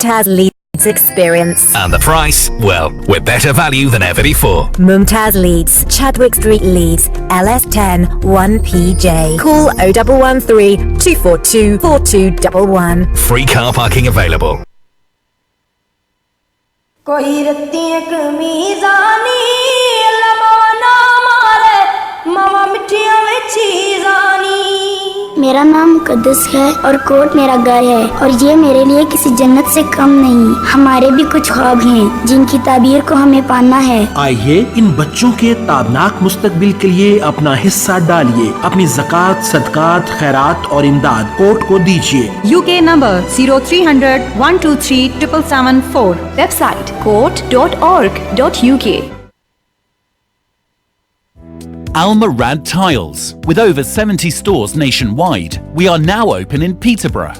Mumtaz Leads experience. And the price? Well, we're better value than ever before. Mumtaz Leads, Chadwick Street, Leeds, LS10 1PJ. Call 0113 242 4211. Free car parking available. कोई रत्तियां कमीज़ानी लमाना मारे मामा मिठियां में चीज़ानी। मेरा नाम मुकद्दस है और court मेरा घर है और ये मेरे लिए किसी जन्नत से कम नहीं। हमारे भी कुछ ख्वाब हैं जिनकी ताबीर को हमें पाना है। आइए इन बच्चों के ताबनाक मुस्तकबिल के लिए अपना हिस्सा डालिए। अपनी ज़कात, सदकात, खैरात और इमदाद कोर्ट को दीजिए। UK number 0300 123 7774. Website court.org.uk. Almarad Tiles. With over 70 stores nationwide, we are now open in Peterborough.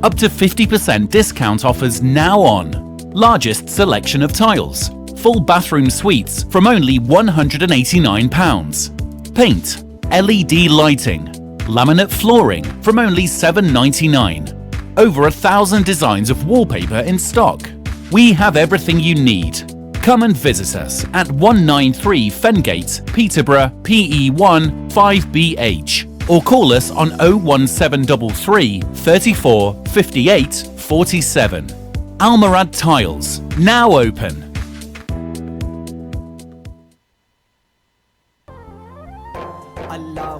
Up to 50% discount offers now on. Largest selection of tiles. Full bathroom suites from only £189. Paint, LED lighting, laminate flooring from only £7.99. Over 1,000 designs of wallpaper in stock. We have everything you need. Come and visit us at 193 Fengate, Peterborough, PE1 5BH, or call us on 01733 34 58 47. Almarad Tiles, now open.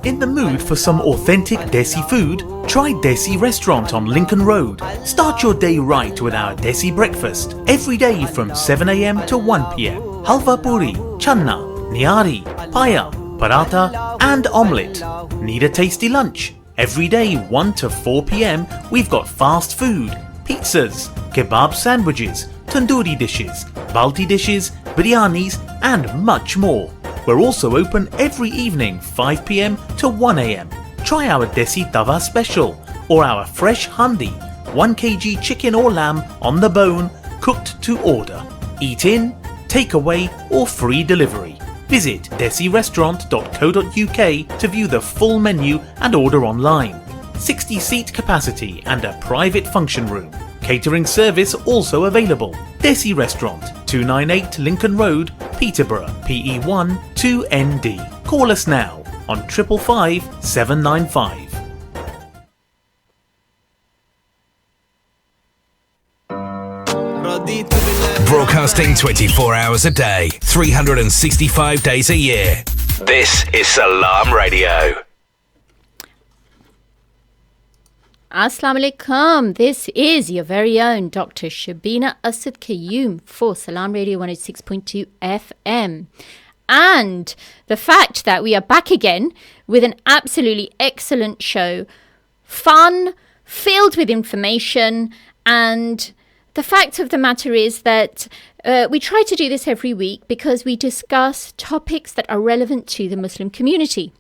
In the mood for some authentic Desi food? Try Desi Restaurant on Lincoln Road. Start your day right with our Desi breakfast. Every day from 7 a.m. to 1 p.m. Halva puri, channa, nihari, paya, paratha and omelette. Need a tasty lunch? Every day 1 to 4 p.m. we've got fast food, pizzas, kebab sandwiches, tandoori dishes, balti dishes, biryanis and much more. We're also open every evening 5 p.m. to 1 a.m. Try our Desi Tawa special or our fresh handi, 1 kg chicken or lamb on the bone, cooked to order. Eat in, take away or free delivery. Visit desirestaurant.co.uk to view the full menu and order online. 60-seat capacity and a private function room. Catering service also available. Desi Restaurant, 298 Lincoln Road, Peterborough, PE1 2ND. Call us now on 555 795. Broadcasting 24 hours a day, 365 days a year. This is Salam Radio. Assalamu alaikum. This is your very own Dr. Shabina Asad Qayyum for Salam Radio 106.2 FM. And the fact that we are back again with an absolutely excellent show, fun, filled with information, and the fact of the matter is that we try to do this every week because we discuss topics that are relevant to the Muslim community.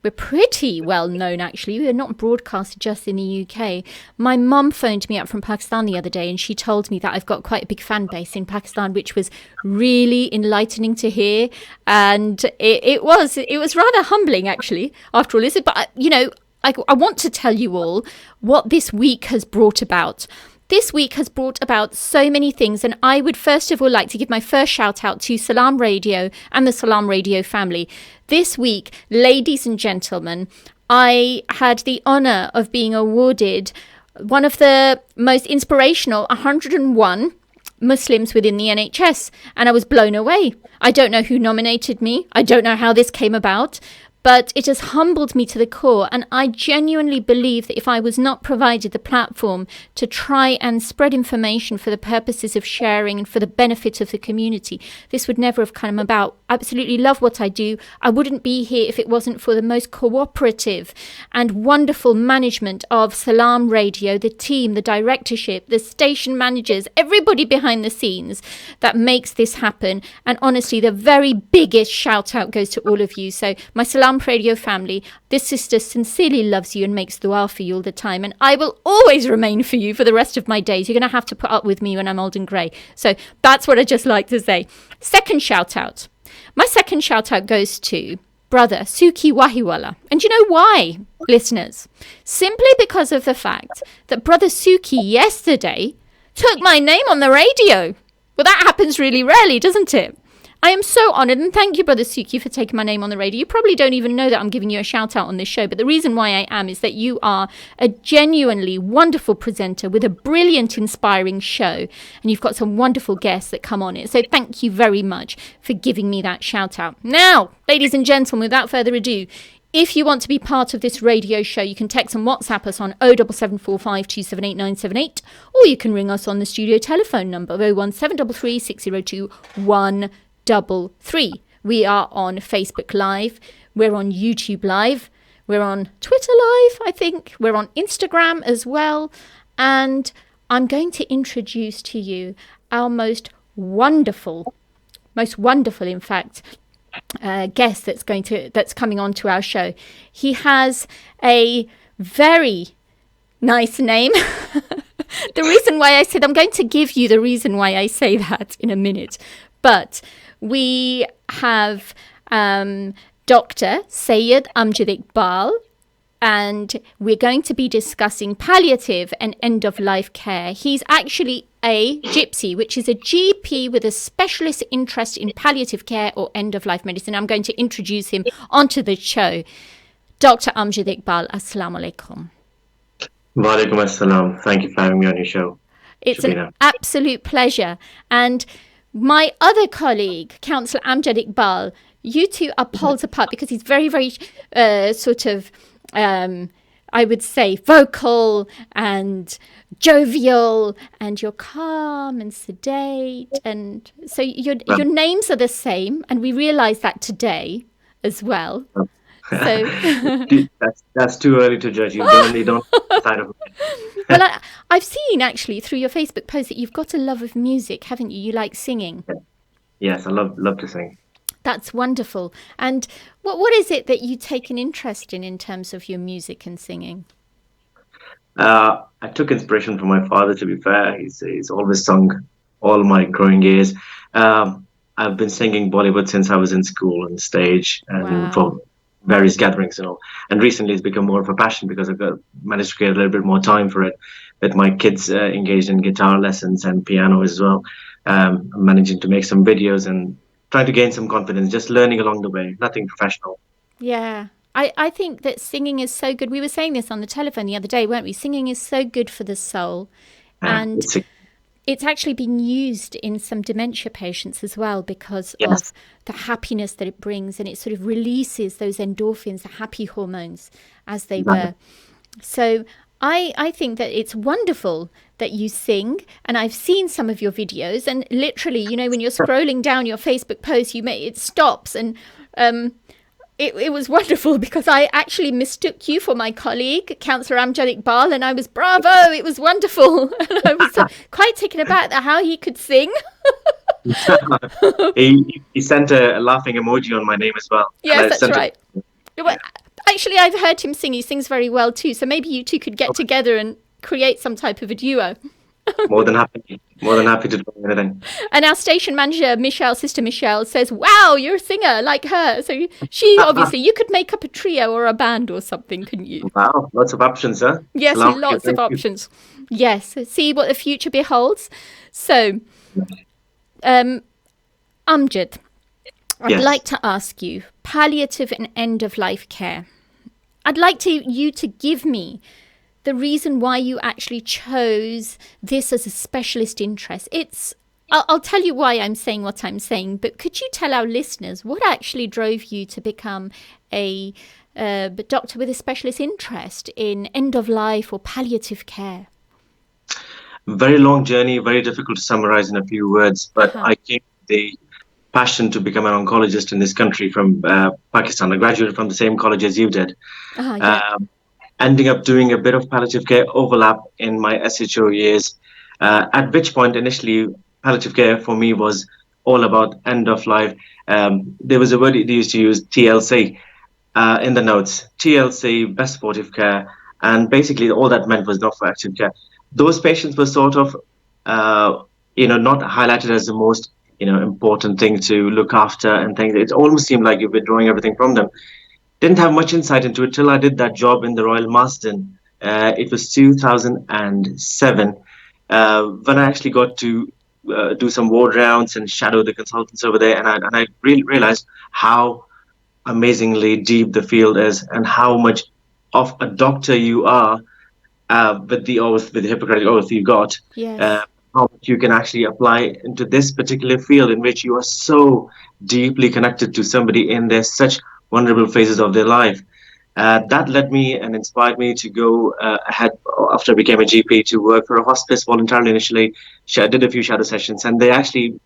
We're pretty well known, actually. We're not broadcasted just in the UK. My mum phoned me up from Pakistan the other day and she told me that I've got quite a big fan base in Pakistan, which was really enlightening to hear. And it was rather humbling, actually, after all this. But, you know, I want to tell you all what this week has brought about. This week has brought about so many things, and I would first of all like to give my first shout out to Salam Radio and the Salam Radio family. This week, ladies and gentlemen, I had the honour of being awarded one of the most inspirational 101 Muslims within the NHS, and I was blown away. I don't know who nominated me. I don't know how this came about. But it has humbled me to the core, and I genuinely believe that if I was not provided the platform to try and spread information for the purposes of sharing and for the benefit of the community, this would never have come about. I absolutely love what I do. I wouldn't be here if it wasn't for the most cooperative and wonderful management of Salam Radio, the team, the directorship, the station managers, everybody behind the scenes that makes this happen. And honestly, the very biggest shout out goes to all of you. So my Salam Radio family, this sister sincerely loves you and makes dua for you all the time, and I will always remain for you for the rest of my days. You're going to have to put up with me when I'm old and grey. So that's what I just like to say. Second shout out. My second shout out goes to brother Suki Wahiwala. And you know why, listeners? Simply because of the fact that brother Suki yesterday took my name on the radio. Well, that happens really rarely, doesn't it? I am so honoured, and thank you, Brother Suki, for taking my name on the radio. You probably don't even know that I'm giving you a shout out on this show, but the reason why I am is that you are a genuinely wonderful presenter with a brilliant, inspiring show, and you've got some wonderful guests that come on it. So thank you very much for giving me that shout out. Now, ladies and gentlemen, without further ado, if you want to be part of this radio show, you can text and WhatsApp us on 07745 278 978, or you can ring us on the studio telephone number 01733 602 133. We are on Facebook Live, we're on YouTube Live, we're on Twitter Live, I think, we're on Instagram as well, and I'm going to introduce to you our most wonderful, in fact, guest that's coming on to our show. He has a very nice name. The reason why I said, I'm going to give you the reason why I say that in a minute, but we have Dr. Syed Amjad Iqbal, and we're going to be discussing palliative and end-of-life care. He's actually a GPwSI, which is a GP with a specialist interest in palliative care or end-of-life medicine. I'm going to introduce him onto the show. Dr. Amjad Iqbal, Assalamu alaikum. Wa alaikum assalam. Thank you for having me on your show. It's Shabina. An absolute pleasure. And my other colleague, Councillor Amjad Iqbal, you two are poles apart because he's very, very I would say, vocal and jovial, and you're calm and sedate. And so your names are the same, and we realised that today as well. So that's too early to judge. You don't side of me. Well, I've seen actually through your Facebook post that you've got a love of music, haven't you? You like singing. Yes, I love to sing. That's wonderful. And what is it that you take an interest in terms of your music and singing? I took inspiration from my father, to be fair. He's always sung all my growing years. I've been singing Bollywood since I was in school and stage and for various gatherings and all. And recently it's become more of a passion because I've managed to get a little bit more time for it. With my kids engaged in guitar lessons and piano as well. I'm managing to make some videos and trying to gain some confidence, just learning along the way, nothing professional. Yeah. I think that singing is so good. We were saying this on the telephone the other day, weren't we? Singing is so good for the soul. And it's actually been used in some dementia patients as well because of the happiness that it brings, and it sort of releases those endorphins, the happy hormones, as they were. So I think that it's wonderful that you sing, and I've seen some of your videos, and literally, you know, when you're scrolling down your Facebook post, it stops, and it was wonderful because I actually mistook you for my colleague, Councillor Amjad Iqbal, and I was bravo, it was wonderful. And I was quite taken aback at how he could sing. he sent a laughing emoji on my name as well. Yes, that's right. Well, actually, I've heard him sing. He sings very well too. So maybe you two could get together and create some type of a duo. More than happy to do anything. And our station manager, Sister Michelle, says, wow, you're a singer like her. So she obviously, you could make up a trio or a band or something, couldn't you? Wow, lots of options, huh? Yes, lots of options. Yes, see what the future beholds. So, Amjad, I'd like to ask you, palliative and end-of-life care. I'd like you to give me the reason why you actually chose this as a specialist interest. I'll tell you why I'm saying what I'm saying, but could you tell our listeners what actually drove you to become a doctor with a specialist interest in end-of-life or palliative care? Very long journey, very difficult to summarize in a few words, but I came with the passion to become an oncologist in this country from Pakistan. I graduated from the same college as you did. Ending up doing a bit of palliative care overlap in my SHO years, at which point initially palliative care for me was all about end of life. There was a word they used to use, TLC, in the notes. TLC, best supportive care, and basically all that meant was not for active care. Those patients were sort of, not highlighted as the most, important thing to look after and things. It almost seemed like you're withdrawing everything from them. Didn't have much insight into it till I did that job in the Royal Marsden. It was 2007. When I actually got to do some ward rounds and shadow the consultants over there, and I really realized how amazingly deep the field is and how much of a doctor you are with the oath, with the Hippocratic oath you got, Yes. how much you can actually apply into this particular field in which you are so deeply connected to somebody in their such vulnerable phases of their life. That led me and inspired me to go ahead after I became a GP to work for a hospice voluntarily initially. I did a few shadow sessions, and they actually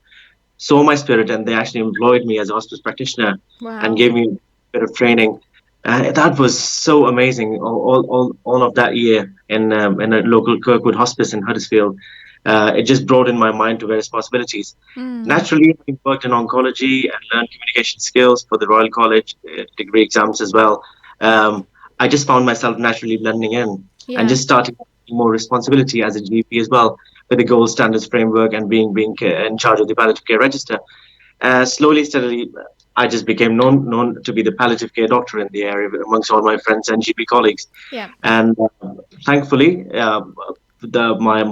saw my spirit and they actually employed me as a hospice practitioner and Wow. gave me a bit of training. That was so amazing. All of that year in a local Kirkwood hospice in Huddersfield, it just broadened my mind to various possibilities. Mm. Naturally, I worked in oncology and learned communication skills for the Royal College degree exams as well. I just found myself naturally blending in and Yeah. just starting more responsibility as a GP as well, with the gold standards framework and being in charge of the palliative care register. Slowly, steadily, I just became known to be the palliative care doctor in the area amongst all my friends and GP colleagues. Yeah. And thankfully,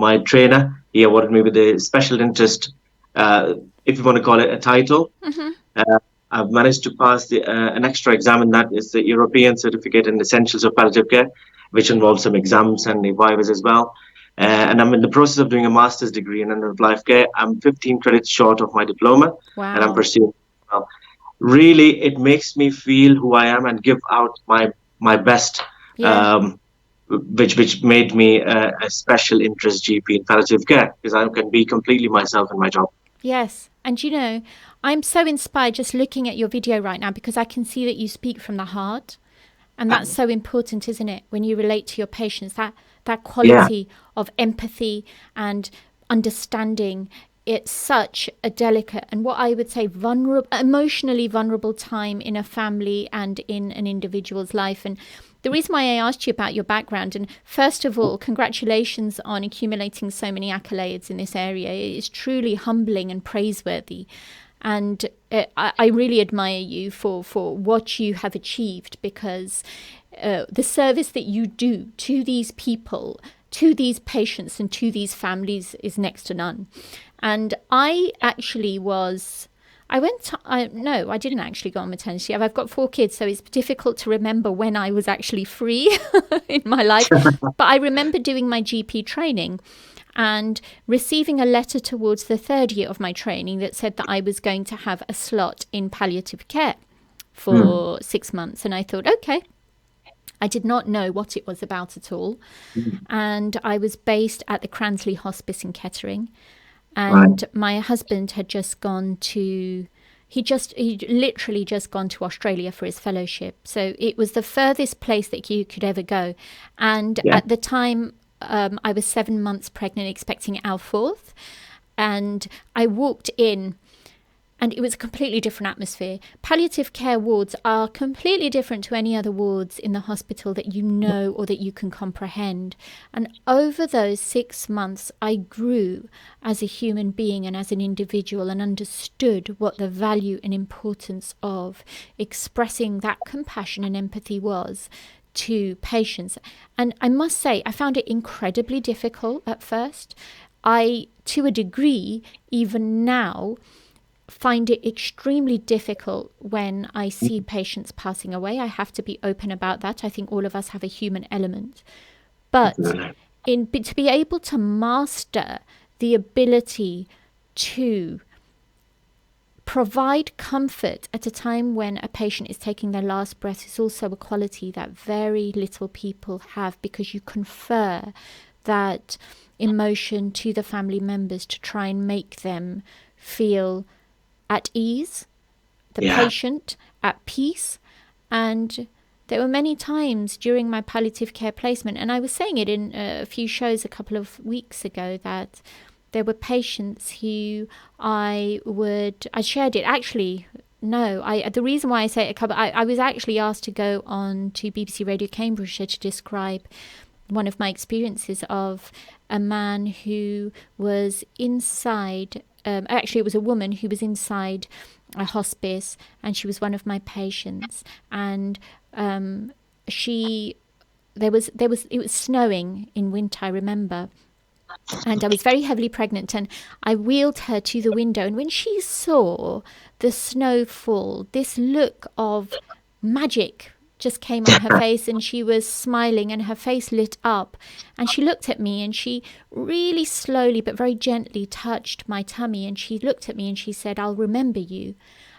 my trainer, he awarded me with a special interest, if you want to call it a title. Hmm. Uh, I've managed to pass an extra exam, and that is the European Certificate in Essentials of Palliative Care, which involves some exams and vivas as well. And I'm in the process of doing a master's degree in end of life care. I'm 15 credits short of my diploma, and I'm Wow. pursuing. Well, really, it makes me feel who I am and give out my best, Yeah. um, which made me a special interest GP in palliative care because I can be completely myself in my job. Yes. And you know, I'm so inspired just looking at your video right now because I can see that you speak from the heart. And that's so important, isn't it? When you relate to your patients, that Yeah. quality of empathy and understanding. It's such a delicate and what I would say vulnerable, emotionally vulnerable time in a family and in an individual's life. And the reason why I asked you about your background, and first of all, congratulations on accumulating so many accolades in this area. It is truly humbling and praiseworthy. And I really admire you for what you have achieved because the service that you do to these people, to these patients and to these families is next to none. And I actually I didn't actually go on maternity leave. I've got 4 kids, so it's difficult to remember when I was actually free in my life. But I remember doing my GP training and receiving a letter towards the 3rd year of my training that said that I was going to have a slot in palliative care for 6 months. And I thought, okay. I did not know what it was about at all. And I was based at the Cransley Hospice in Kettering. And my husband had just gone to, he'd literally just gone to Australia for his fellowship. So it was the furthest place that you could ever go. And at the time, I was 7 months pregnant, expecting our 4th. And I walked in, and it was a completely different atmosphere. Palliative care wards are completely different to any other wards in the hospital that you know or that you can comprehend. And over those 6 months, I grew as a human being and as an individual and understood what the value and importance of expressing that compassion and empathy was to patients. And I must say, I found it incredibly difficult at first. I, to a degree, even now, find it extremely difficult when I see patients passing away. I have to be open about that. I think all of us have a human element. But to be able to master the ability to provide comfort at a time when a patient is taking their last breath is also a quality that very little people have, because you confer that emotion to the family members to try and make them feel at ease, the patient at peace. And there were many times during my palliative care placement, and I was saying it in a few shows a couple of weeks ago, that there were patients who I shared it. Actually, no, the reason why I say it, I was actually asked to go on to BBC Radio Cambridgeshire to describe one of my experiences of a man who was inside, actually it was a woman who was inside a hospice, and she was one of my patients, and it was snowing in winter, I remember, And I was very heavily pregnant, and I wheeled her to the window. And when she saw the snow fall, this look of magic just came on her face, and she was smiling and her face lit up. And she looked at me, and she really slowly but very gently touched my tummy. And she looked at me and she said, "I'll remember you."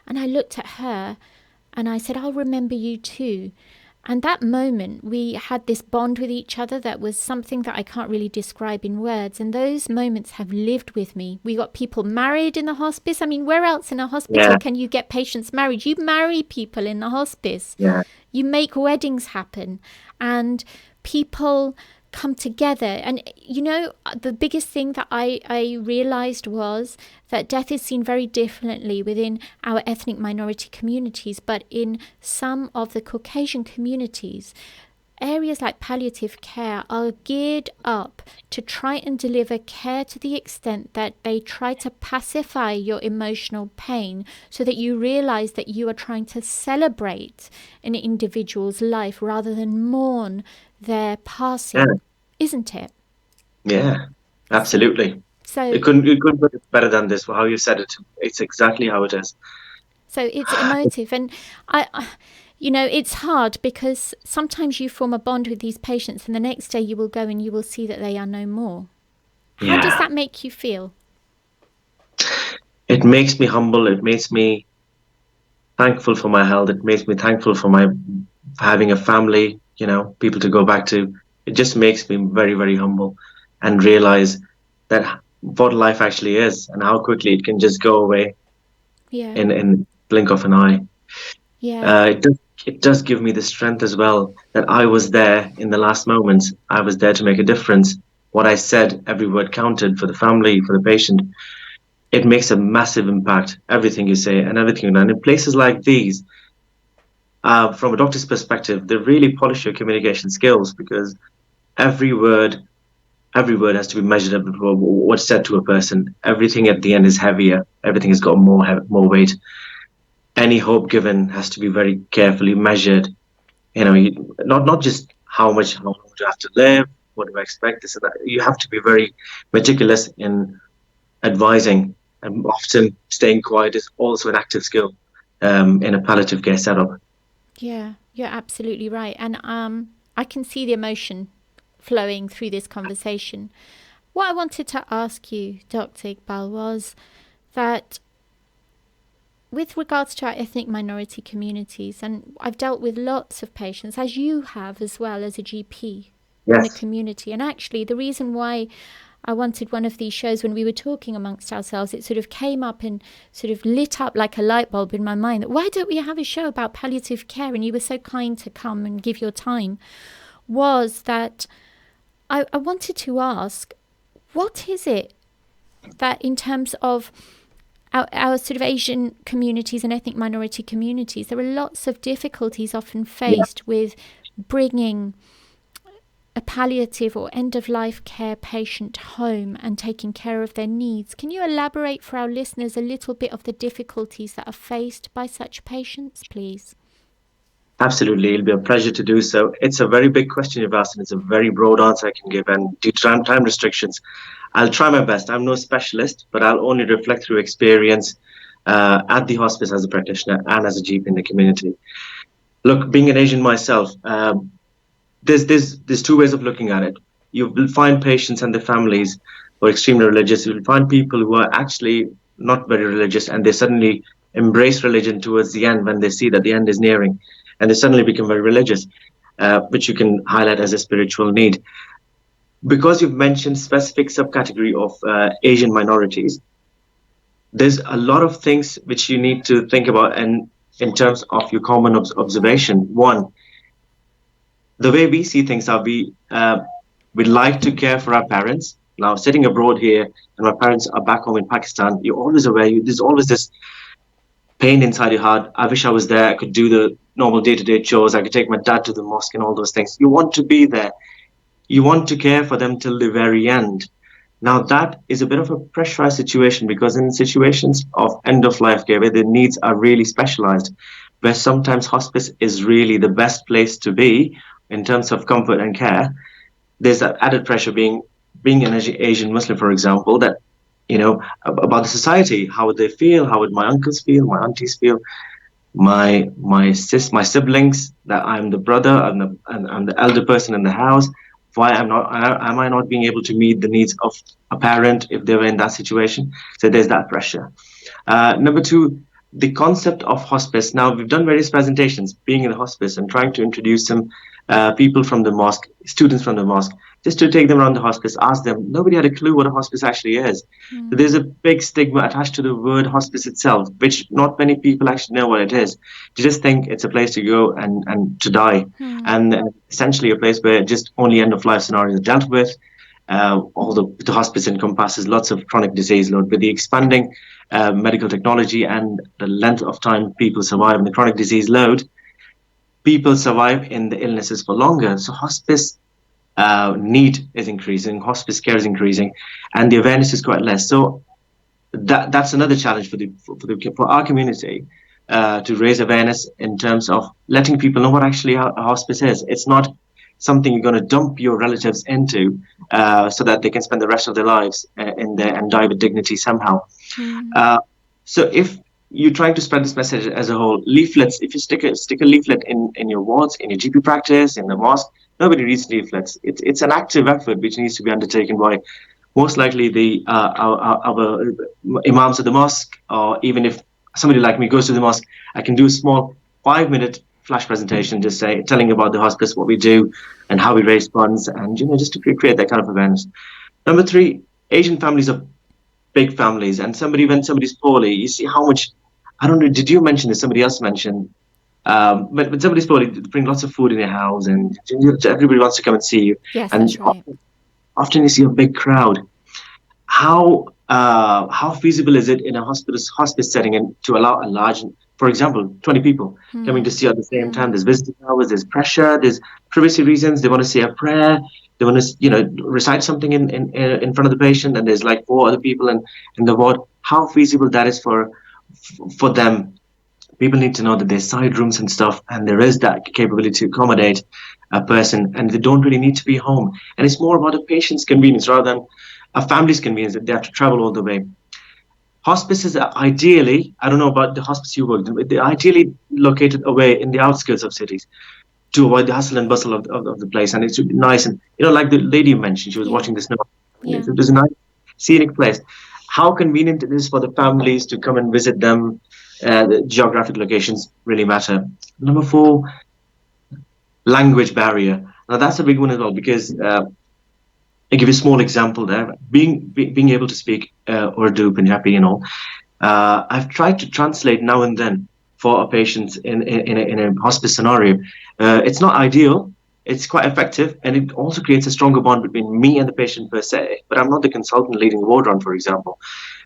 And I looked at her and I said, "I'll remember you too." And that moment, we had this bond with each other that was something that I can't really describe in words. And those moments have lived with me. We got people married in the hospice. I mean, where else in a hospital can you get patients married? You marry people in the hospice. Yeah. You make weddings happen. And people come together. And, you know, the biggest thing that I realized was that death is seen very differently within our ethnic minority communities, but in some of the Caucasian communities, areas like palliative care are geared up to try and deliver care to the extent that they try to pacify your emotional pain, so that you realize that you are trying to celebrate an individual's life rather than mourn their passing, isn't it? Yeah, absolutely. So it couldn't put it better than this. How you said it, it's exactly how it is. So it's emotive, and I you know, it's hard because sometimes you form a bond with these patients, and the next day you will go and you will see that they are no more. How does that make you feel? It makes me humble. It makes me thankful for my health. It makes me thankful for having a family, you know, people to go back to. It just makes me very, very humble, and realize that what life actually is and how quickly it can just go away in blink of an eye. It does give me the strength as well that I was there in the last moments. I was there to make a difference. What I said, every word counted for the family, for the patient. It makes a massive impact, everything you say and everything. And in places like these, from a doctor's perspective, they really polish your communication skills, because every word has to be measured up for what's said to a person. Everything at the end is heavier. Everything has got more weight. Any hope given has to be very carefully measured. You know, not just how long do you have to live, what do I expect, this and that. You have to be very meticulous in advising, and often staying quiet is also an active skill in a palliative care setup. Yeah, you're absolutely right. And I can see the emotion flowing through this conversation. What I wanted to ask you, Dr. Iqbal, was that with regards to our ethnic minority communities, and I've dealt with lots of patients, as you have as well as a GP in the community. And actually, the reason why I wanted one of these shows, when we were talking amongst ourselves, it sort of came up and sort of lit up like a light bulb in my mind that why don't we have a show about palliative care? And you were so kind to come and give your time. Was that I wanted to ask, what is it that in terms of our sort of Asian communities and ethnic minority communities, there are lots of difficulties often faced with bringing a palliative or end-of-life care patient home and taking care of their needs. Can you elaborate for our listeners a little bit of the difficulties that are faced by such patients, please? Absolutely, it'll be a pleasure to do so. It's a very big question you've asked, and it's a very broad answer I can give. And due to time restrictions, I'll try my best. I'm no specialist, but I'll only reflect through experience at the hospice as a practitioner and as a GP in the community. Look, being an Asian myself, there's two ways of looking at it. You will find patients and their families who are extremely religious. You'll find people who are actually not very religious, and they suddenly embrace religion towards the end when they see that the end is nearing. And they suddenly become very religious, which you can highlight as a spiritual need. Because you've mentioned specific subcategory of Asian minorities, there's a lot of things which you need to think about, and in terms of your common observation. One, the way we see things are we like to care for our parents. Now, sitting abroad here, and my parents are back home in Pakistan, you're always aware, there's always this pain inside your heart. I wish I was there. I could do the normal day-to-day chores. I could take my dad to the mosque and all those things. You want to be there. You want to care for them till the very end. Now, that is a bit of a pressurized situation, because in situations of end-of-life care where the needs are really specialized, where sometimes hospice is really the best place to be in terms of comfort and care, there's that added pressure being being an Asian Muslim, for example, that, about the society, how would they feel? How would my uncles feel? My aunties feel? My siblings, that I'm the brother and I'm the elder person in the house. Why am I not being able to meet the needs of a parent if they were in that situation? So there's that pressure. Number two, the concept of hospice. Now, we've done various presentations being in the hospice and trying to introduce some people from the mosque, students from the mosque, just to take them around the hospice, ask them. Nobody had a clue what a hospice actually is. So there's a big stigma attached to the word hospice itself, which not many people actually know what it is. They just think it's a place to go and to die, and essentially a place where just only end of life scenarios are dealt with. Although the hospice encompasses lots of chronic disease load, with the expanding medical technology and the length of time people survive in the chronic disease load, people survive in the illnesses for longer. So hospice need is increasing, hospice care is increasing, and the awareness is quite less. So that's another challenge for our community, to raise awareness in terms of letting people know what actually a hospice is. It's not something you're going to dump your relatives into so that they can spend the rest of their lives in there and die with dignity somehow. So if you're trying to spread this message as a whole, leaflets, if you stick a leaflet in your wards, in your GP practice, in the mosque, nobody reads leaflets. It's an active effort which needs to be undertaken by most likely the our imams of the mosque, or even if somebody like me goes to the mosque, I can do a small 5-minute flash presentation, just telling about the hospice, what we do, and how we raise funds, and just to create that kind of awareness. Number three, Asian families are big families, and when somebody's poorly, you see how much. I don't know. Did you mention this? Somebody else mentioned. But when somebody's poorly, they bring lots of food in their house, and everybody wants to come and see you. Yes, and that's right. Often you see a big crowd. How feasible is it in a hospice setting and to allow a large, for example, 20 people coming to see you at the same time? There's visiting hours, there's pressure, there's privacy reasons. They want to say a prayer, they want to recite something in front of the patient, and there's like 4 other people in the ward. How feasible that is for them? People need to know that there's side rooms and stuff, and there is that capability to accommodate a person, and they don't really need to be home. And it's more about a patient's convenience rather than a family's convenience, that they have to travel all the way. Hospices are ideally, I don't know about the hospice you worked in, but they're ideally located away in the outskirts of cities to avoid the hustle and bustle of the place. And it should be nice. And, like the lady you mentioned, she was watching the snow. Yeah. It was a nice, scenic place. How convenient it is for the families to come and visit them. The geographic locations really matter. Number 4, language barrier. Now, that's a big one as well, because I'll give you a small example there. Being able to speak Urdu, Punjabi, I've tried to translate now and then for a patient in a hospice scenario. It's not ideal. It's quite effective, and it also creates a stronger bond between me and the patient per se. But I'm not the consultant leading the ward round, for example.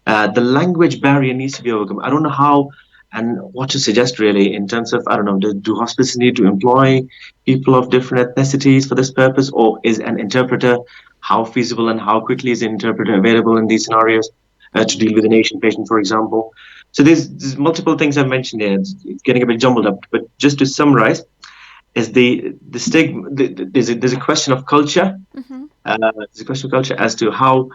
The language barrier needs to be overcome. I don't know how and what to suggest really in terms of, I don't know, do hospices need to employ people of different ethnicities for this purpose, or is an interpreter? How feasible and how quickly is an interpreter available in these scenarios to deal with an Asian patient, for example? So there's multiple things I've mentioned here. It's getting a bit jumbled up, but just to summarize, is the stigma. There's a question of culture. There's a question of culture as to how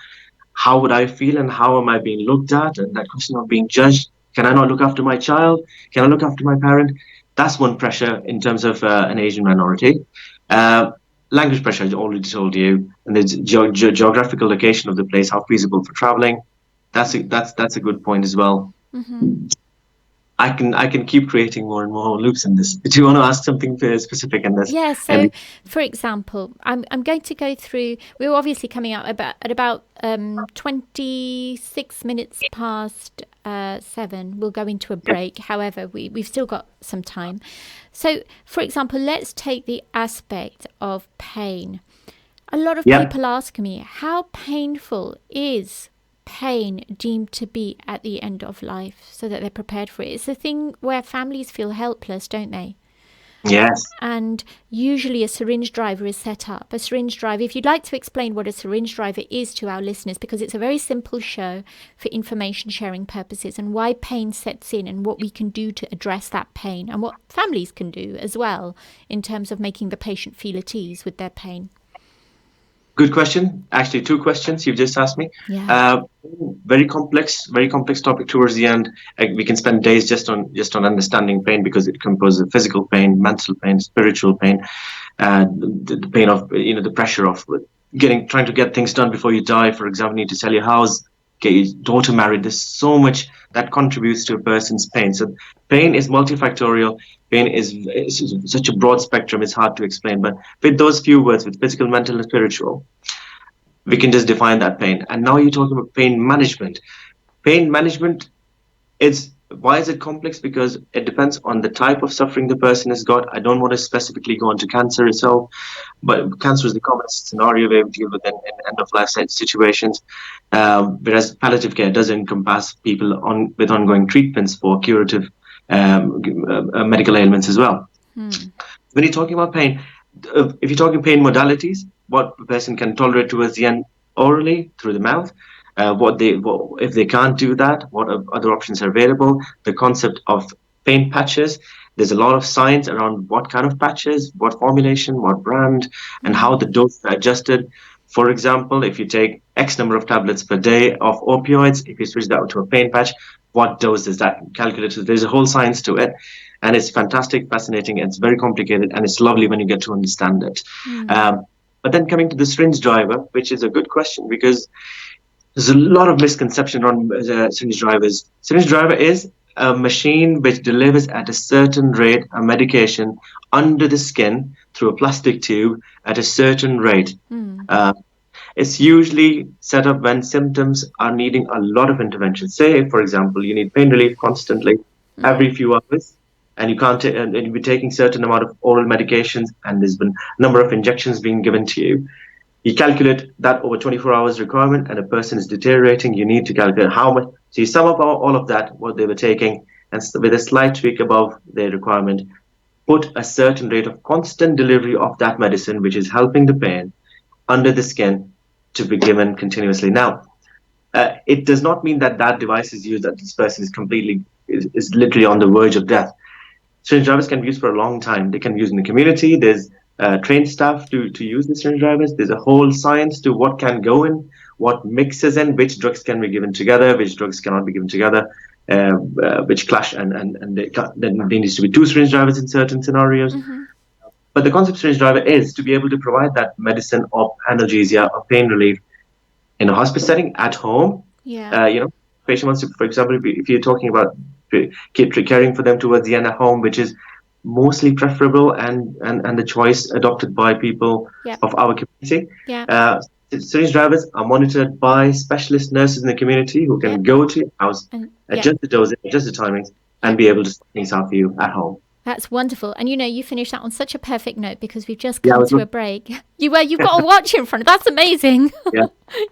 would I feel and how am I being looked at, and that question of being judged. Can I not look after my child? Can I look after my parent? That's one pressure in terms of an Asian minority. Language pressure, I already told you, and the geographical location of the place, how feasible for traveling. That's a good point as well. I can keep creating more and more loops in this. Do you want to ask something specific in this? Yeah. So, for example, I'm going to go through. We're obviously coming up at about 26 minutes past 7. We'll go into a break. However, we've still got some time. So, for example, let's take the aspect of pain. A lot of people ask me, how painful is pain deemed to be at the end of life, so that they're prepared for it? It's the thing where families feel helpless, don't they? Yes. And usually a syringe driver is set up. A syringe driver, if you'd like to explain what a syringe driver is to our listeners, because it's a very simple show for information sharing purposes, and why pain sets in and what we can do to address that pain, and what families can do as well in terms of making the patient feel at ease with their pain. Good question. Actually, two questions you've just asked me. Yeah. Very complex topic towards the end. We can spend days just on understanding pain, because it composes of physical pain, mental pain, spiritual pain, the pain of the pressure of trying to get things done before you die. For example, you need to sell your house, get your daughter married. There's so much that contributes to a person's pain. So pain is multifactorial. Pain is such a broad spectrum, it's hard to explain. But with those few words, with physical, mental, and spiritual, we can just define that pain. And now you're talking about pain management. Pain management why is it complex? Because it depends on the type of suffering the person has got. I don't want to specifically go into cancer itself, but cancer is the commonest scenario where we deal with in end-of-life situations. Whereas palliative care does encompass people with ongoing treatments for curative medical ailments as well. When you're talking about pain, if you're talking pain modalities, what a person can tolerate towards the end orally, through the mouth, if they can't do that, what other options are available. The concept of pain patches, there's a lot of science around what kind of patches, what formulation, what brand, and how the dose are adjusted. For example, if you take X number of tablets per day of opioids, if you switch that to a pain patch, what dose does that calculate? There's a whole science to it, and it's fantastic, fascinating, and it's very complicated, and it's lovely when you get to understand it. But then coming to the syringe driver, which is a good question, because there's a lot of misconception on syringe drivers. Syringe driver is a machine which delivers at a certain rate a medication under the skin through a plastic tube at a certain rate. It's usually set up when symptoms are needing a lot of intervention. Say, for example, you need pain relief constantly every few hours, and you can't, and you'll be taking certain amount of oral medications, and there's been a number of injections being given to you. You calculate that over 24 hours requirement, and a person is deteriorating. You need to calculate how much. So you sum up all of that, what they were taking, and with a slight tweak above their requirement, put a certain rate of constant delivery of that medicine, which is helping the pain under the skin, to be given continuously. Now, it does not mean that that device is used, that this person is literally on the verge of death. Syringe drivers can be used for a long time. They can be used in the community. There's trained staff to use the syringe drivers. There's a whole science to what can go in, what mixes in, which drugs can be given together, which drugs cannot be given together, which clash, and then there needs to be two syringe drivers in certain scenarios. But the concept of syringe driver is to be able to provide that medicine of analgesia, of pain relief, in a hospice setting, at home. Patient wants to, for example, if you're talking about caring for them towards the end at home, which is mostly preferable and the choice adopted by people of our community. Syringe drivers are monitored by specialist nurses in the community who can go to your house, adjust the dosage, adjust the timings, and be able to sort things out for you at home. That's wonderful. And you finished that on such a perfect note, because we've just come to a break. You've got a watch in front of. That's amazing.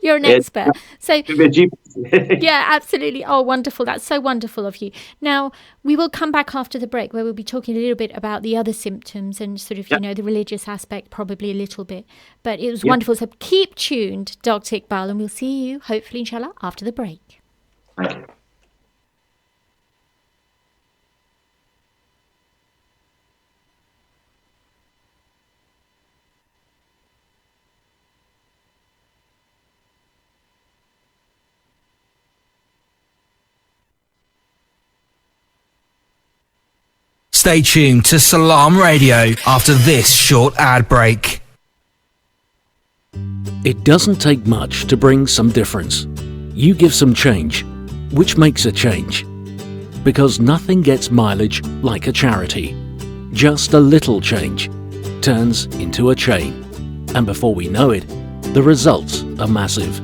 You're an expert. So yeah, absolutely. Oh, wonderful. That's so wonderful of you. Now, we will come back after the break, where we'll be talking a little bit about the other symptoms and sort of, the religious aspect, probably a little bit. But it was wonderful. So keep tuned, Dr. Iqbal, and we'll see you, hopefully, inshallah, after the break. Thank you. Stay tuned to Salam Radio after this short ad break. It doesn't take much to bring some difference. You give some change, which makes a change. Because nothing gets mileage like a charity. Just a little change turns into a chain. And before we know it, the results are massive.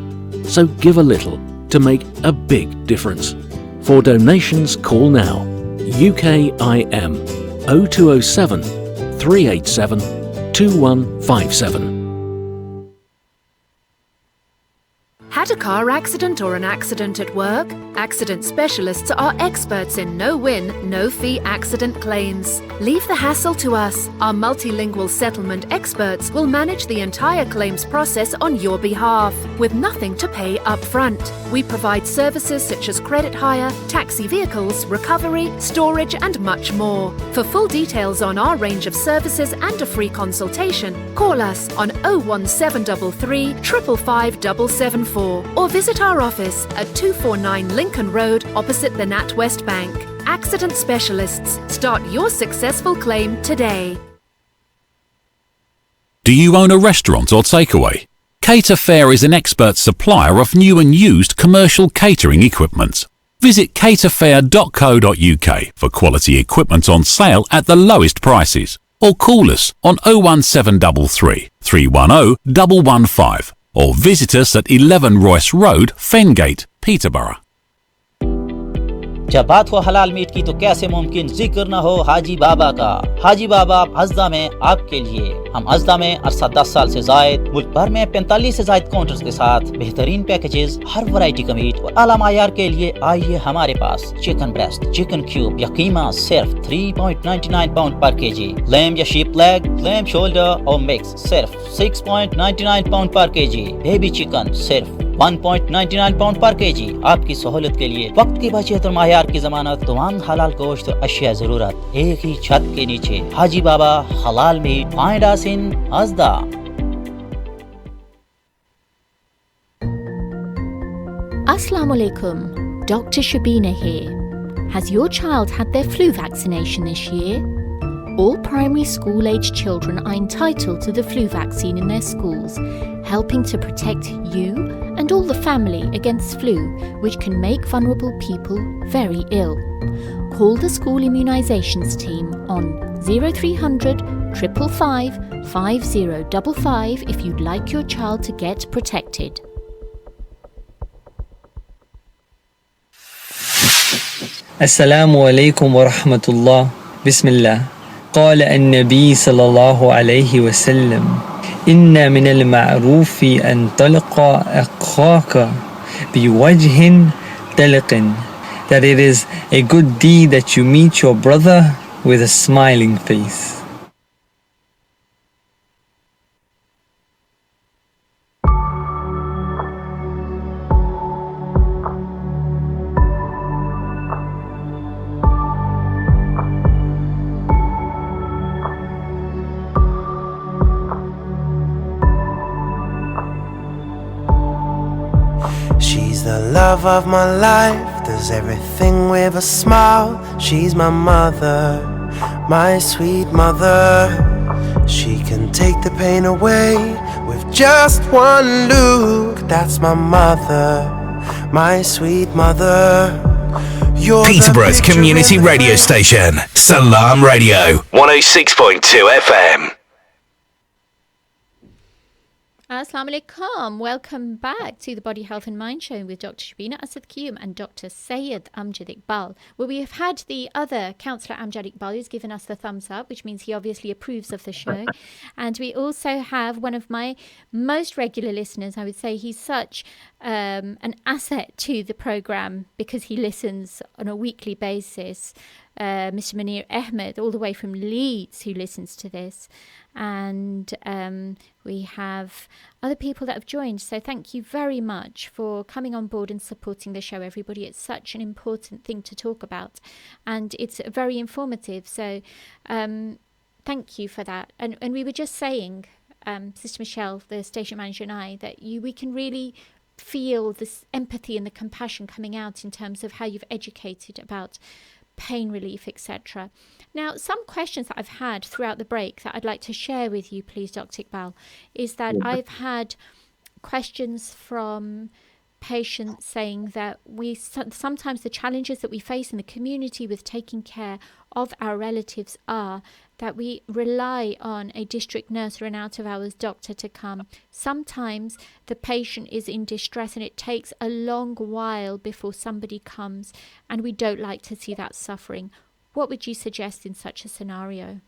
So give a little to make a big difference. For donations, call now. UKIM 0207 387 2157. Had a car accident or an accident at work? Accident specialists are experts in no-win, no-fee accident claims. Leave the hassle to us. Our multilingual settlement experts will manage the entire claims process on your behalf, with nothing to pay up front. We provide services such as credit hire, taxi vehicles, recovery, storage and much more. For full details on our range of services and a free consultation, call us on 01733 555 774 or visit our office at 249 Lincoln Road opposite the NatWest Bank. Accident specialists. Start your successful claim today. Do you own a restaurant or takeaway? Cater Fair is an expert supplier of new and used commercial catering equipment. Visit caterfair.co.uk for quality equipment on sale at the lowest prices, or call us on 01733 310 115 or visit us at 11 Royce Road, Fengate, Peterborough. जब बात हो हलाल meet की तो कैसे मुमकिन जिक्र न हो हाजी बाबा का। हाजी बाबा अज़दा में आपके लिए। हम अज़दा में अरसा 10 साल से जायद मुल्क भर में 45 से जायद काउंटर्स के साथ बेहतरीन पैकेजेस, हर वैरायटी का मीट और आला मायार के लिए आइए हमारे पास। चिकन ब्रेस्ट, चिकन क्यूब या कीमा सिर्फ 3.99 पाउंड पर केजी, लैम या शीप लेग, लैम शोल्डर और मिक्स सिर्फ 6.99 पाउंड पर केजी, बेबी चिकन सिर्फ 1.99 पाउंड पर केजी। आपकी सहूलत के लिए वक्त की बचत और मायार की जमानत, तमाम हलाल गोश्त और अशिया जरूरत एक ही छत के नीचे। हाजी बाबा हलाल meet, find us in अज़दा। Assalamu alaikum, Dr Shabina here. Has your child had their flu vaccination this year? All primary school-aged children are entitled to the flu vaccine in their schools, helping to protect you and all the family against flu, which can make vulnerable people very ill. Call the school immunisations team on 0300 555 5055 if you'd like your child to get protected. Assalamu alaikum wa rahmatullah. Bismillah. قال النبي صلى الله عليه وسلم إن من المعروف أن تلقى أخاك بوجه طلق, that it is a good deed that you meet your brother with a smiling face. She's the love of my life, does everything with a smile. She's my mother, my sweet mother. She can take the pain away with just one look. That's my mother, my sweet mother. Peterborough's community radio station, Salam Radio, 106.2 FM. Assalamu alaikum. Welcome back to the Body Health and Mind Show with Dr Shabina Asad-Qiyum and Dr Syed Amjad Iqbal, where we have had the other counsellor Amjad Iqbal, who's given us the thumbs up, which means he obviously approves of the show. And we also have one of my most regular listeners. I would say he's such an asset to the programme because he listens on a weekly basis. Mr Munir Ahmed, all the way from Leeds, who listens to this. And we have other people that have joined, so thank you very much for coming on board and supporting the show, everybody. It's such an important thing to talk about and it's very informative, so thank you for that. And we were just saying, Sister Michelle, the station manager, and I, that we can really feel this empathy and the compassion coming out in terms of how you've educated about pain relief, etc. Now, some questions that I've had throughout the break that I'd like to share with you, please, Dr. Iqbal, is that I've had questions from patients saying that sometimes the challenges that we face in the community with taking care of our relatives are that we rely on a district nurse or an out-of-hours doctor to come. Sometimes the patient is in distress and it takes a long while before somebody comes, and we don't like to see that suffering. What would you suggest in such a scenario?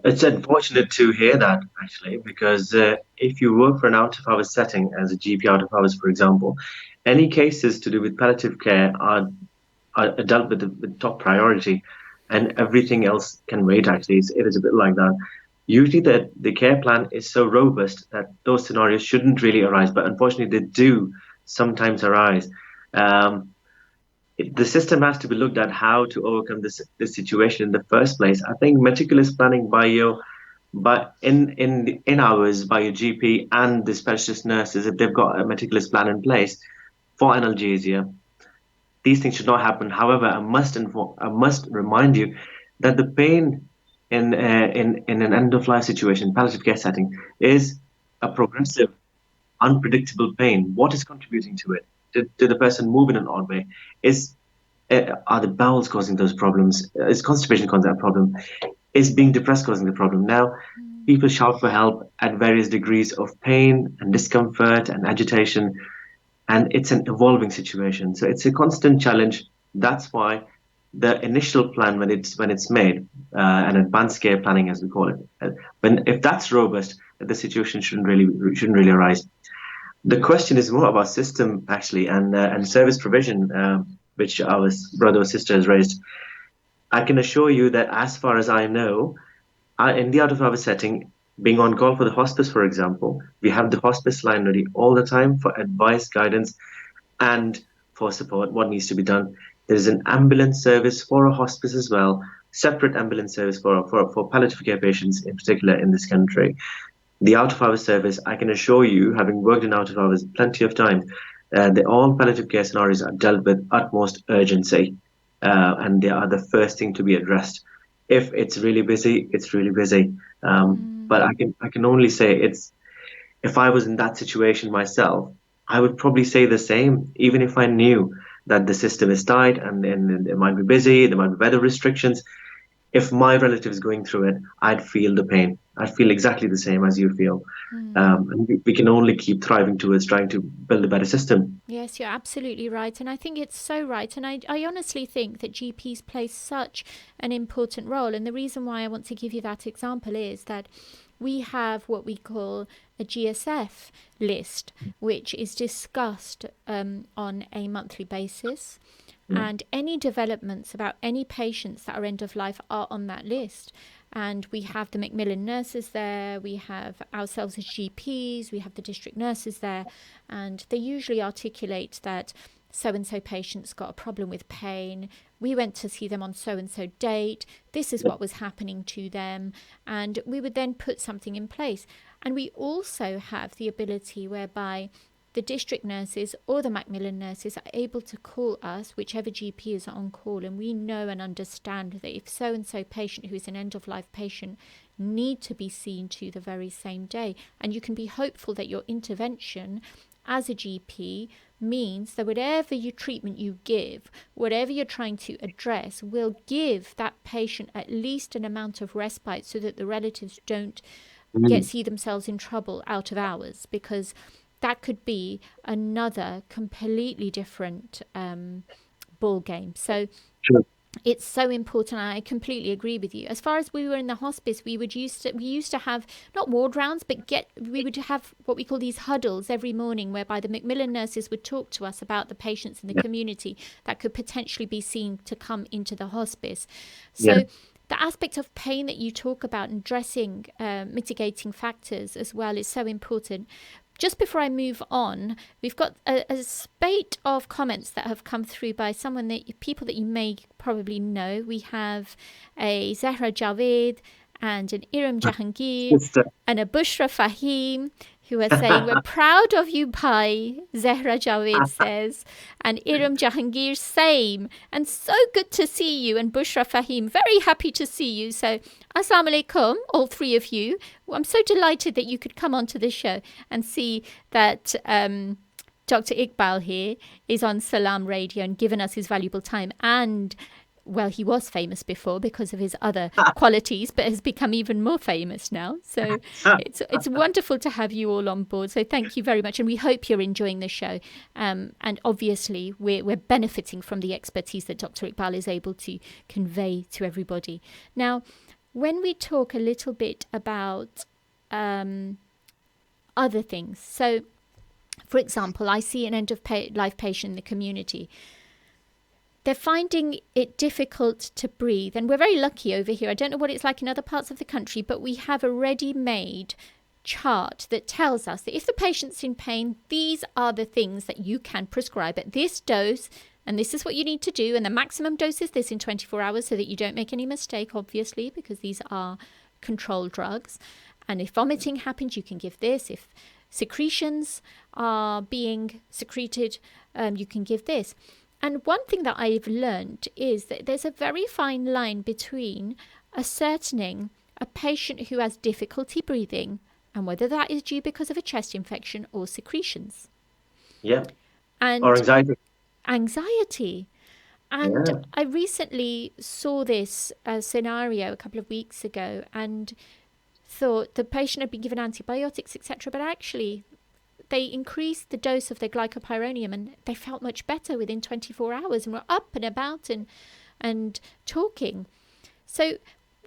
It's unfortunate to hear that, actually, because if you work for an out-of-hours setting as a GP out of hours, for example, any cases to do with palliative care are dealt with top priority, and everything else can wait. Actually, it is a bit like that. Usually, the care plan is so robust that those scenarios shouldn't really arise, but unfortunately, they do sometimes arise. Um, the system has to be looked at how to overcome this situation in the first place. I think meticulous planning by your but in hours by your GP and the specialist nurses, if they've got a meticulous plan in place for analgesia, these things should not happen. However, I must remind you that the pain in an end of life situation, palliative care setting, is a progressive, unpredictable pain. What is contributing to it? Did the person move in an odd way? Are the bowels causing those problems? Is constipation causing that problem? Is being depressed causing the problem? Now, people shout for help at various degrees of pain and discomfort and agitation, and it's an evolving situation. So it's a constant challenge. That's why the initial plan, when it's made, an advanced care planning, as we call it, if that's robust, the situation shouldn't really arise. The question is more about system, actually, and service provision, which our brother or sister has raised. I can assure you that, as far as I know, in the out-of-hours setting, being on call for the hospice, for example, we have the hospice line ready all the time for advice, guidance, and for support, what needs to be done. There's an ambulance service for a hospice as well, separate ambulance service for palliative care patients in particular in this country. The out-of-hours service, I can assure you, having worked in out-of-hours plenty of times, all palliative care scenarios are dealt with utmost urgency, and they are the first thing to be addressed. If it's really busy, it's really busy. But I can only say if I was in that situation myself, I would probably say the same, even if I knew that the system is tight and it might be busy, there might be weather restrictions. If my relative is going through it, I'd feel the pain. I'd feel exactly the same as you feel. And we can only keep thriving towards trying to build a better system. Yes, you're absolutely right. And I think it's so right. And I honestly think that GPs play such an important role. And the reason why I want to give you that example is that we have what we call a GSF list, which is discussed on a monthly basis. And any developments about any patients that are end of life are on that list. And we have the Macmillan nurses there, we have ourselves as GPs, we have the district nurses there, and they usually articulate that so-and-so patient's got a problem with pain, we went to see them on so-and-so date, this is what was happening to them, and we would then put something in place. And we also have the ability whereby the district nurses or the Macmillan nurses are able to call us, whichever GP is on call, and we know and understand that if so-and-so patient who is an end-of-life patient need to be seen to the very same day. And you can be hopeful that your intervention as a GP means that whatever treatment you give, whatever you're trying to address, will give that patient at least an amount of respite so that the relatives don't see themselves in trouble out of hours, because that could be another completely different ball game. So it's so important. I completely agree with you. As far as we were in the hospice, we used to have not ward rounds, but we would have what we call these huddles every morning, whereby the Macmillan nurses would talk to us about the patients in the community that could potentially be seen to come into the hospice. So the aspect of pain that you talk about and addressing mitigating factors as well is so important. Just before I move on, we've got a spate of comments that have come through by people that you may probably know. We have a Zahra Javed and an Iram Jahangir and a Bushra Fahim, who are saying, we're proud of you, Bhai, Zahra Javed says. And Iram Jahangir, same. And so good to see you. And Bushra Fahim, very happy to see you. So, Assalamu alaikum, all three of you. I'm so delighted that you could come onto the show and see that Dr. Iqbal here is on Salam Radio and given us his valuable time. And well, he was famous before because of his other qualities, but has become even more famous now. So it's wonderful to have you all on board. So thank you very much. And we hope you're enjoying the show. And obviously, we're benefiting from the expertise that Dr. Iqbal is able to convey to everybody. Now, when we talk a little bit about other things, so for example, I see an end-of-life patient in the community. They're finding it difficult to breathe. And we're very lucky over here. I don't know what it's like in other parts of the country, but we have a ready-made chart that tells us that if the patient's in pain, these are the things that you can prescribe at this dose, and this is what you need to do. And the maximum dose is this in 24 hours so that you don't make any mistake, obviously, because these are controlled drugs. And if vomiting happens, you can give this. If secretions are being secreted, you can give this. And one thing that I've learned is that there's a very fine line between ascertaining a patient who has difficulty breathing and whether that is due because of a chest infection or secretions. Yeah. And or anxiety. Anxiety. And Yeah. I recently saw this scenario a couple of weeks ago and thought the patient had been given antibiotics, etc., but actually they increased the dose of their glycopyrronium and they felt much better within 24 hours and were up and about and talking. So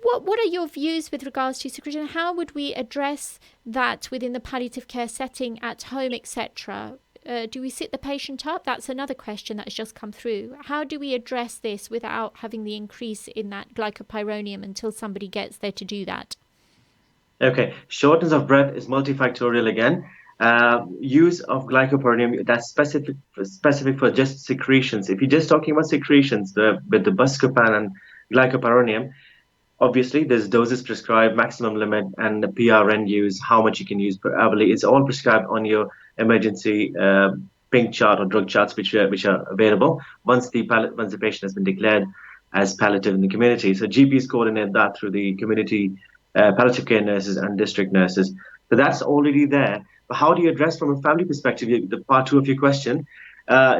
what are your views with regards to secretion? How would we address that within the palliative care setting at home, etc.? Do we sit the patient up? That's another question that has just come through. How do we address this without having the increase in that glycopyrronium until somebody gets there to do that? Okay, shortness of breath is multifactorial again. Use of glycopyrronium, that's specific for just secretions. If you're just talking about secretions with the buscopan and glycopyrronium, obviously there's doses prescribed, maximum limit, and the PRN use, how much you can use per hourly. It's all prescribed on your emergency pink chart or drug charts, which are available once the patient has been declared as palliative in the community. So GPs coordinate that through the community palliative care nurses and district nurses. So that's already there. But how do you address from a family perspective, the part two of your question?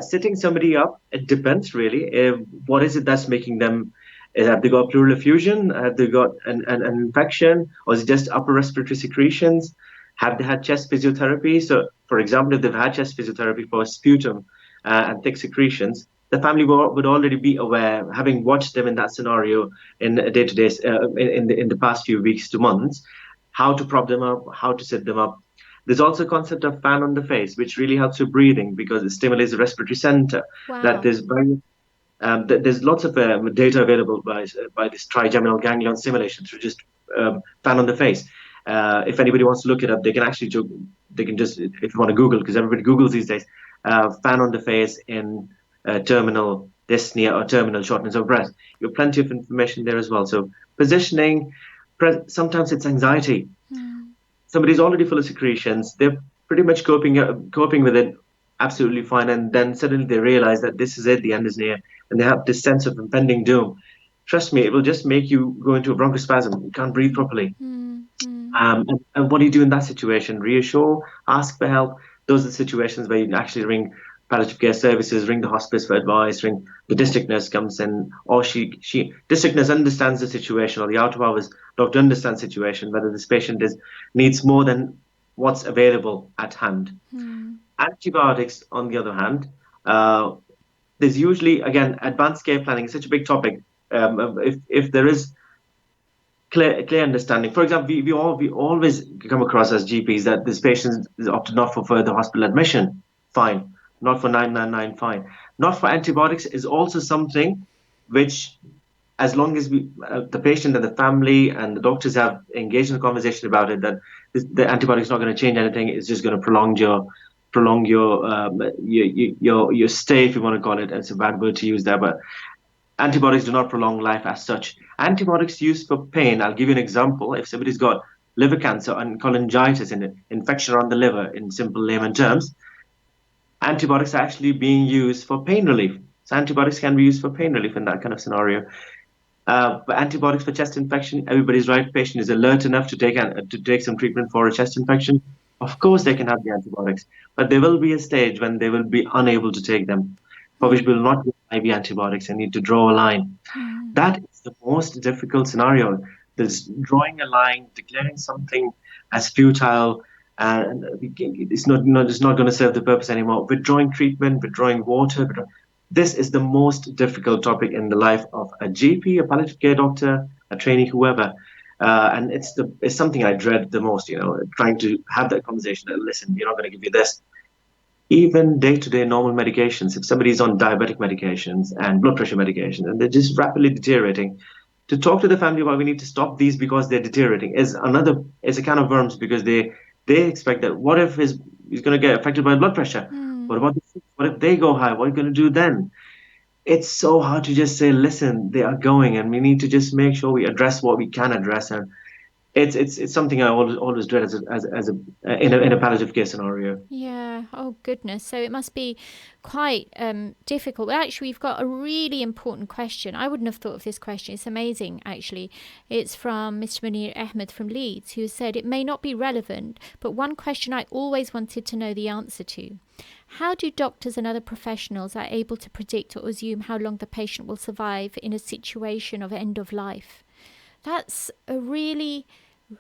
Sitting somebody up, it depends really. What is it that's making them, have they got pleural effusion? Have they got an infection? Or is it just upper respiratory secretions? Have they had chest physiotherapy? So, for example, if they've had chest physiotherapy for sputum and thick secretions, the family would already be aware, having watched them in that scenario in day-to-day, in the past few weeks to months, how to prop them up, how to sit them up. There's also a concept of fan on the face, which really helps with breathing because it stimulates the respiratory center. Wow. That there's lots of data available by this trigeminal ganglion stimulation through just fan on the face. If anybody wants to look it up, they can actually just, if you want to Google, because everybody Googles these days, fan on the face in terminal dyspnea or terminal shortness of breath. You have plenty of information there as well. So positioning, sometimes it's anxiety. Somebody's already full of secretions. They're pretty much coping with it absolutely fine, and then suddenly they realize that this is it, the end is near, and they have this sense of impending doom. Trust me, it will just make you go into a bronchospasm. You can't breathe properly. And what do you do in that situation? Reassure, ask for help. Those are the situations where you can actually ring palliative care services, ring the hospice for advice, ring the district nurse comes in, or district nurse understands the situation, or the out of hours doctor understands the situation, whether this patient needs more than what's available at hand. Antibiotics, on the other hand, there's usually, again, advanced care planning is such a big topic. If there is clear understanding, for example, we always come across as GPs that this patient is opted not for further hospital admission, fine. Not for 999, fine. Not for antibiotics is also something which, as long as the patient and the family and the doctors have engaged in a conversation about it, that the antibiotic is not going to change anything. It's just going to prolong your stay, if you want to call it. It's a bad word to use there, but antibiotics do not prolong life as such. Antibiotics used for pain. I'll give you an example. If somebody's got liver cancer and cholangitis and an infection around the liver, in simple layman terms, antibiotics are actually being used for pain relief. So antibiotics can be used for pain relief in that kind of scenario. But antibiotics for chest infection, everybody's right. Patient is alert enough to take some treatment for a chest infection. Of course, they can have the antibiotics, but there will be a stage when they will be unable to take them, for which will not give IV antibiotics and need to draw a line. That is the most difficult scenario. There's drawing a line, declaring something as futile, and it's not going to serve the purpose anymore. Withdrawing treatment, withdrawing water. This is the most difficult topic in the life of a GP, a palliative care doctor, a trainee, whoever. And it's something I dread the most, trying to have that conversation. Listen, we're not going to give you this. Even day-to-day normal medications, if somebody's on diabetic medications and blood pressure medications and they're just rapidly deteriorating, to talk to the family about we need to stop these because they're deteriorating is a can of worms, because they expect that what if he's going to get affected by blood pressure? What about what if they go high? What are you going to do then? It's so hard to just say, listen, they are going, and we need to just make sure we address what we can address. And it's something I always dread as a in a palliative care scenario. Yeah. Oh, goodness. So it must be quite difficult. Well, actually, we've got a really important question. I wouldn't have thought of this question. It's amazing, actually. It's from Mr. Munir Ahmed from Leeds, who said, it may not be relevant, but one question I always wanted to know the answer to. How do doctors and other professionals are able to predict or assume how long the patient will survive in a situation of end of life? That's a really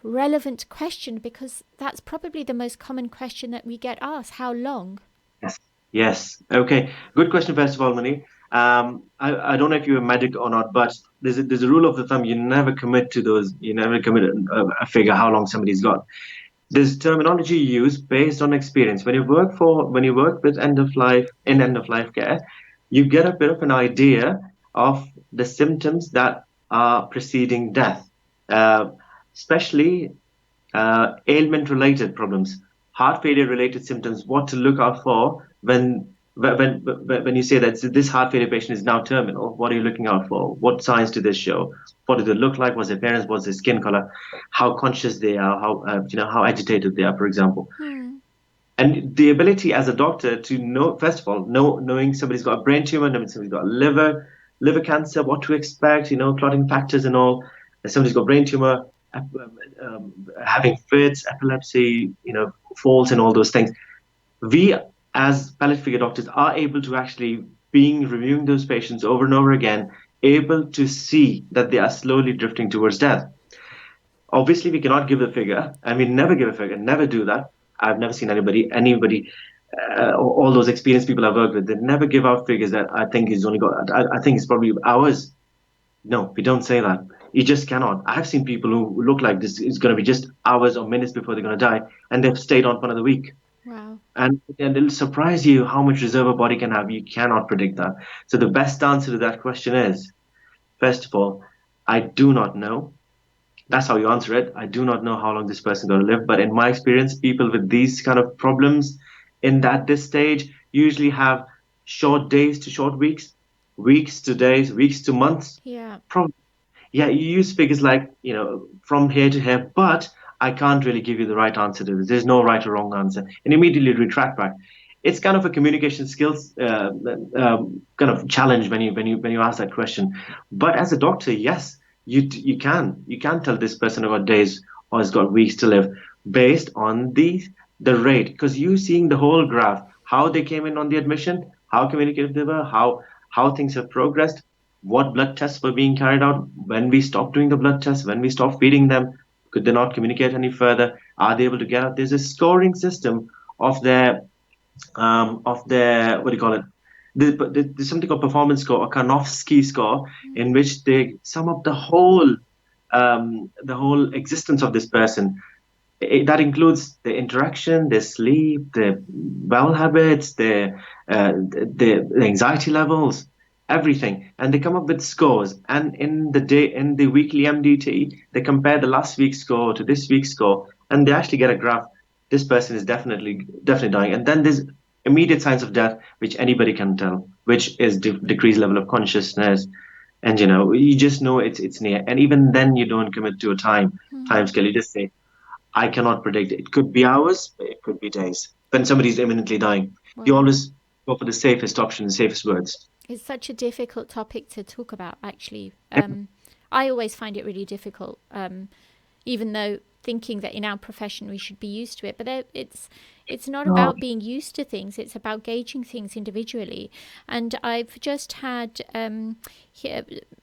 relevant question, because that's probably the most common question that we get asked. How long? Yes. Okay. Good question, first of all, Mani. I don't know if you're a medic or not, but there's a rule of the thumb. You never commit to those. You never commit a figure how long somebody's got. There's terminology used based on experience. When you work with end of life care, you get a bit of an idea of the symptoms that are preceding death, especially ailment-related problems, heart failure-related symptoms. What to look out for when you say that this heart failure patient is now terminal. What are you looking out for? What signs do they show? What do they look like? What's their appearance? What's their skin color? How conscious they are? How agitated they are, for example. And the ability as a doctor to know, first of all, knowing somebody's got a brain tumor, knowing somebody's got liver cancer, what to expect, clotting factors and all. If somebody's got brain tumor, having fits, epilepsy, falls and all those things. We, as palliative care doctors, are able to actually, reviewing those patients over and over again, able to see that they are slowly drifting towards death. Obviously, we cannot give a figure, and we never give a figure, never do that. I've never seen anybody, all those experienced people I've worked with, they never give out figures that I think he's only got, I think it's probably hours. No, we don't say that. You just cannot. I've seen people who look like this is going to be just hours or minutes before they're going to die, and they've stayed on for another week. Wow. And it'll surprise you how much reserve a body can have. You cannot predict that. So the best answer to that question is, first of all, I do not know. That's how you answer it. I do not know how long this person is going to live. But in my experience, people with these kind of problems this stage usually have short days to short weeks, weeks to days, weeks to months. Yeah. Yeah, you use figures like, from here to here, but I can't really give you the right answer to this. There's no right or wrong answer. And immediately retract back. It's kind of a communication skills kind of challenge when you ask that question. But as a doctor, yes, you can tell this person about days or has got weeks to live based on the rate, because you seeing the whole graph, how they came in on the admission, how communicative they were, how things have progressed, what blood tests were being carried out, when we stopped doing the blood tests, when we stopped feeding them, could they not communicate any further? Are they able to get out? There's a scoring system of their what do you call it? There's something called performance score, or Karnofsky score, in which they sum up the whole existence of this person. That includes the interaction, their sleep, their bowel habits, their anxiety levels, everything, and they come up with scores. And in the weekly MDT, they compare the last week's score to this week's score, and they actually get a graph. This person is definitely dying. And then there's immediate signs of death, which anybody can tell, which is decreased level of consciousness, and you just know it's near. And even then, you don't commit to a time scale. You just say, I cannot predict it. It could be hours, it could be days. When somebody's imminently dying, you always go for the safest option, the safest words. It's such a difficult topic to talk about, actually. I always find it really difficult, even though thinking that in our profession we should be used to it. But it's not about being used to things. It's about gauging things individually. And I've just had Mr.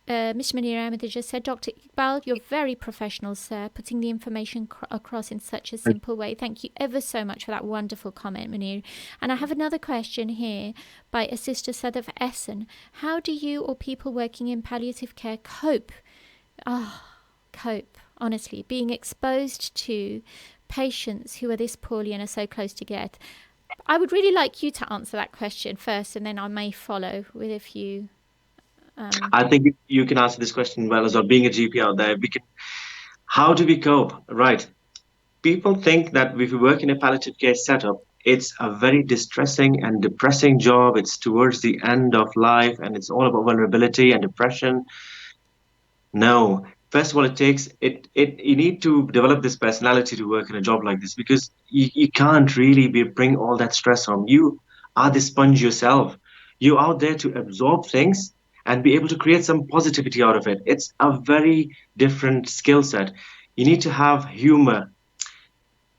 Munir Ahmed just said, Dr. Iqbal, you're very professional, sir, putting the information across in such a simple way. Thank you ever so much for that wonderful comment, Munir. And I have another question here by a sister South of Essen. How do you or people working in palliative care cope? Cope. honestly, being exposed to patients who are this poorly and are so close to death. I would really like you to answer that question first, and then I may follow with a few. I think you can answer this question well as well. Being a GP out there, how do we cope? Right. People think that if you work in a palliative care setup, it's a very distressing and depressing job. It's towards the end of life and it's all about vulnerability and depression. No. First of all, you need to develop this personality to work in a job like this, because you can't really bring all that stress home. You are the sponge yourself. You're out there to absorb things and be able to create some positivity out of it. It's a very different skill set. You need to have humor.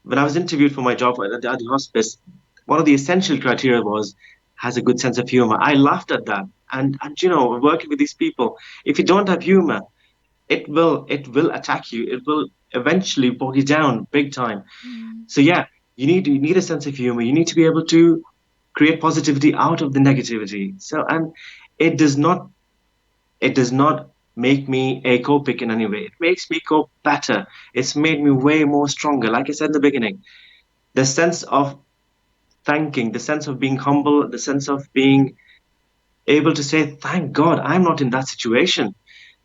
When I was interviewed for my job at the hospice, one of the essential criteria was has a good sense of humor. I laughed at that. And working with these people, if you don't have humor, it will attack you. It will eventually bog you down big time. So yeah, you need a sense of humor. You need to be able to create positivity out of the negativity. So, and it does not make me a co-pick in any way. It makes me cope better. It's made me way more stronger. Like I said in the beginning, the sense of thanking, the sense of being humble, the sense of being able to say, thank God I'm not in that situation.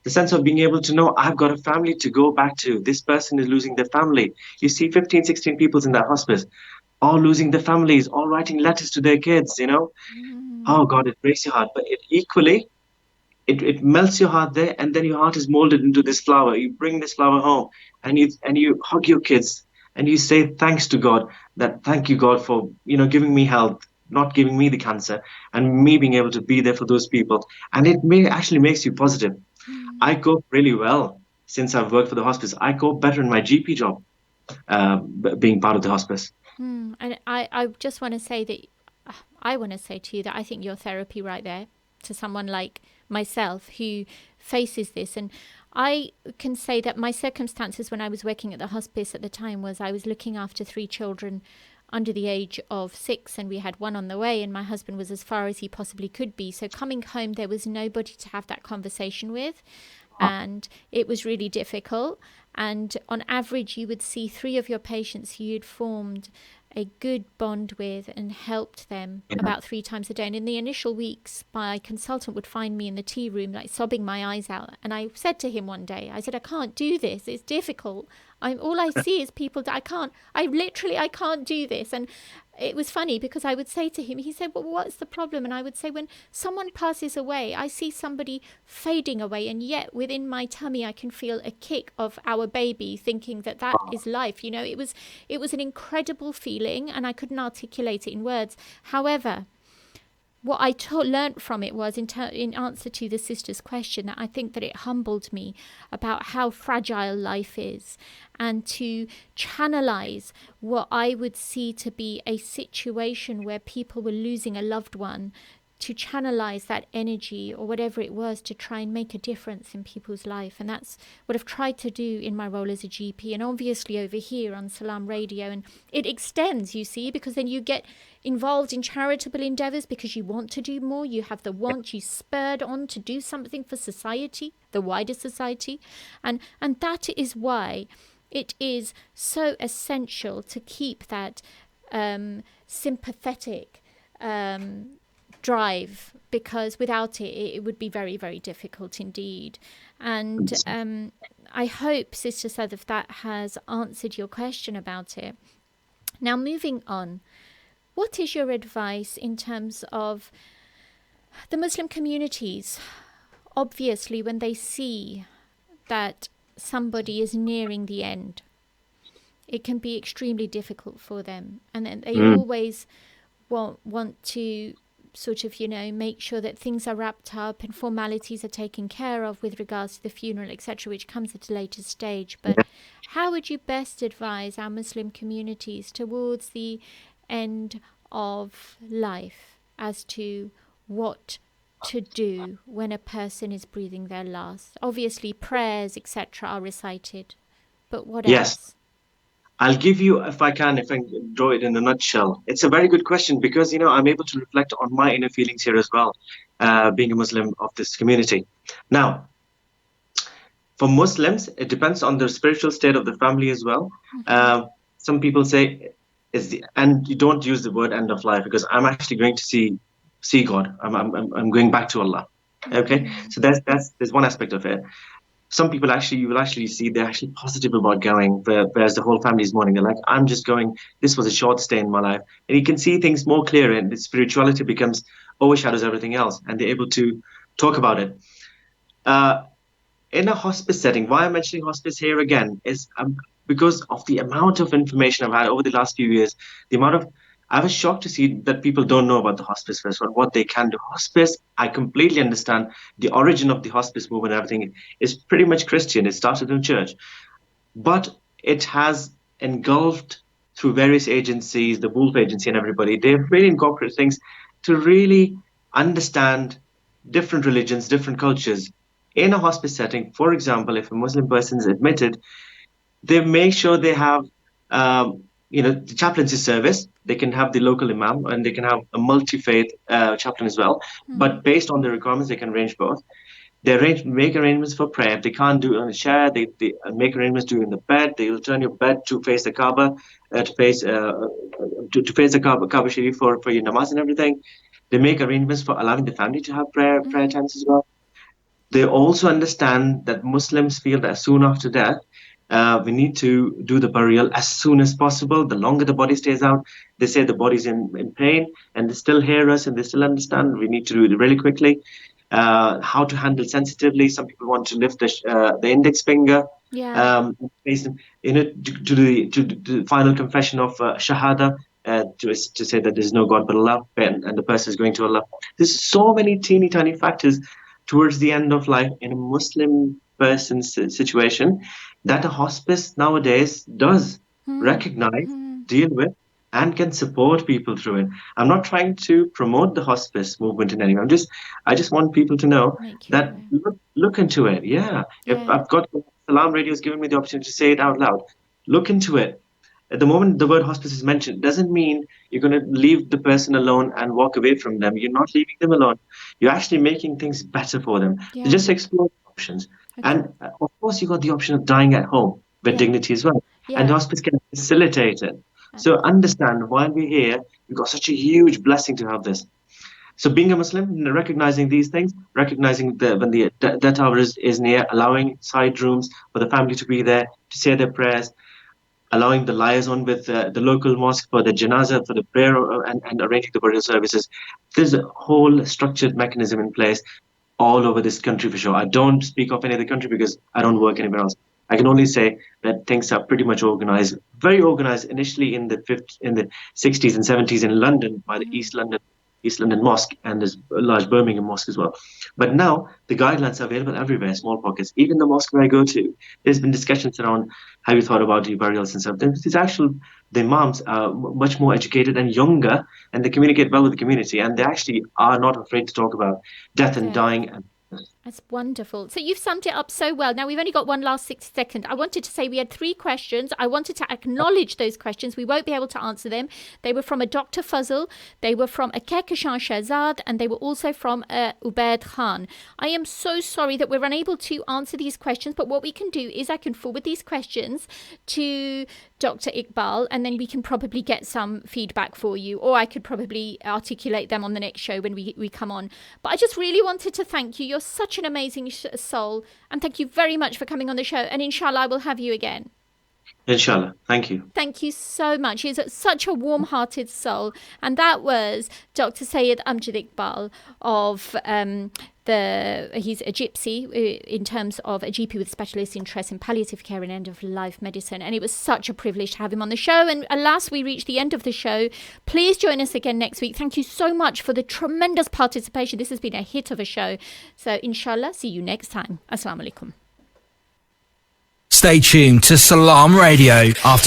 The sense of being able to know I've got a family to go back to. This person is losing their family. You see 15, 16 people in that hospice, all losing their families, all writing letters to their kids, Oh God, it breaks your heart. But it melts your heart there, and then your heart is molded into this flower. You bring this flower home and you hug your kids and you say thanks to God, that thank you God for giving me health, not giving me the cancer, and me being able to be there for those people. And it actually makes you positive. I cope really well since I've worked for the hospice. I cope better in my GP job, being part of the hospice. And I just want to say that I want to say to you that I think your therapy right there to someone like myself who faces this. And I can say that my circumstances when I was working at the hospice at the time was I was looking after 3 children under the age of 6, and we had 1 on the way, and my husband was as far as he possibly could be. So coming home, there was nobody to have that conversation with, and it was really difficult. And on average, you would see 3 of your patients who you'd formed a good bond with and helped them about 3 times a day. And in the initial weeks, my consultant would find me in the tea room, like sobbing my eyes out. And I said to him one day, I said, I can't do this. It's difficult. All I see is people that I can't do this. And it was funny because I would say to him, he said, well, what's the problem? And I would say, when someone passes away, I see somebody fading away, and yet within my tummy, I can feel a kick of our baby, thinking that is life. It was an incredible feeling, and I couldn't articulate it in words. However, what I learnt from it was, in answer to the sister's question, that I think that it humbled me about how fragile life is, and to channelize what I would see to be a situation where people were losing a loved one, to channelize that energy or whatever it was to try and make a difference in people's life. And that's what I've tried to do in my role as a GP, and obviously over here on Salam Radio. And it extends, you see, because then you get involved in charitable endeavors because you want to do more. You have the want, you spurred on to do something for society, the wider society. And that is why it is so essential to keep that sympathetic drive, because without it, it would be very, very difficult indeed. And I hope, Sister Sadaf, that has answered your question about it. Now, moving on, what is your advice in terms of the Muslim communities? Obviously, when they see that somebody is nearing the end, it can be extremely difficult for them. And then they always want to sort of, make sure that things are wrapped up and formalities are taken care of with regards to the funeral, etc., which comes at a later stage. But how would you best advise our Muslim communities towards the end of life as to what to do when a person is breathing their last? Obviously, prayers, etc., are recited, but what else? I'll give you, if I can draw it in a nutshell. It's a very good question because, I'm able to reflect on my inner feelings here as well, being a Muslim of this community. Now, For Muslims, it depends on the spiritual state of the family as well. Some people say, and you don't use the word end of life, because I'm actually going to see God. I'm going back to Allah. Okay, so there's one aspect of it. Some people you will actually see they're actually positive about going, whereas the whole family is mourning. They're like, I'm just going, this was a short stay in my life. And you can see things more clear, and the spirituality overshadows everything else, and they're able to talk about it. In a hospice setting, why I'm mentioning hospice here again is because of the amount of information I've had over the last few years. I was shocked to see that people don't know about the hospice first, what they can do. Hospice, I completely understand the origin of the hospice movement and everything is pretty much Christian. It started in church. But it has engulfed through various agencies, the Wolf Agency and everybody. They've really incorporated things to really understand different religions, different cultures. In a hospice setting, for example, if a Muslim person is admitted, they make sure they have the chaplaincy service. They can have the local imam, and they can have a multi-faith chaplain as well. But based on the requirements, they can arrange both. They make arrangements for prayer. If they can't do it on a chair, they make arrangements to do it in the bed. They will turn your bed to face the Kaaba, to face the Kaaba Sharif for your namaz and everything. They make arrangements for allowing the family to have prayer times as well. They also understand that Muslims feel that soon after death, we need to do the burial as soon as possible. The longer the body stays out, they say the body's in pain, and they still hear us and they still understand. We need to do it really quickly. How to handle sensitively. Some people want to lift the index finger, to the final confession of Shahada, to say that there's no God but Allah, and the person is going to Allah. There's so many teeny tiny factors towards the end of life in a Muslim person's situation that a hospice nowadays does recognize, deal with, and can support people through it. I'm not trying to promote the hospice movement in any way. I just want people to know that look into it. If I've got Salam Radio has given me the opportunity to say it out loud. Look into it. At the moment the word hospice is mentioned, doesn't mean you're going to leave the person alone and walk away from them. You're not leaving them alone. You're actually making things better for them. So just explore options. Okay. And of course, you got the option of dying at home with dignity as well. And the hospice can facilitate it. So understand, while we're here, we've got such a huge blessing to have this. So being a Muslim, recognizing these things, recognizing when the death hour is near, allowing side rooms for the family to be there, to say their prayers, allowing the liaison with the local mosque for the janazah, for the prayer, and arranging the burial services. There's a whole structured mechanism in place all over this country for sure. I don't speak of any other country because I don't work anywhere else. I can only say that things are pretty much organized, very organized initially in the 60s and 70s in London by the East London Mosque, and there's a large Birmingham Mosque as well. But now the guidelines are available everywhere, small pockets. Even the mosque where I go to, there's been discussions around have you thought about your burials and stuff. The imams are much more educated and younger, and they communicate well with the community, and they actually are not afraid to talk about death and dying. That's wonderful. So you've summed it up so well. Now we've only got one last 60 seconds. I wanted to say we had 3 questions. I wanted to acknowledge those questions. We won't be able to answer them. They were from a Dr. Fazl, they were from a Kehkashan Shahzad, and they were also from Ubaid Khan. I am so sorry that we're unable to answer these questions, but what we can do is I can forward these questions to Dr. Iqbal, and then we can probably get some feedback for you, or I could probably articulate them on the next show when we come on. But I just really wanted to thank you. You're such an amazing soul, and thank you very much for coming on the show, and inshallah I will have you again. Inshallah. Thank you. Thank you so much. He's such a warm-hearted soul. And that was Dr. Syed Amjad Iqbal of he's a GPwSI in terms of a GP with specialist interest in palliative care and end-of-life medicine. And it was such a privilege to have him on the show. And alas, we reached the end of the show. Please join us again next week. Thank you so much for the tremendous participation. This has been a hit of a show. So inshallah, see you next time. Assalamu alaikum. Stay tuned to Salam Radio after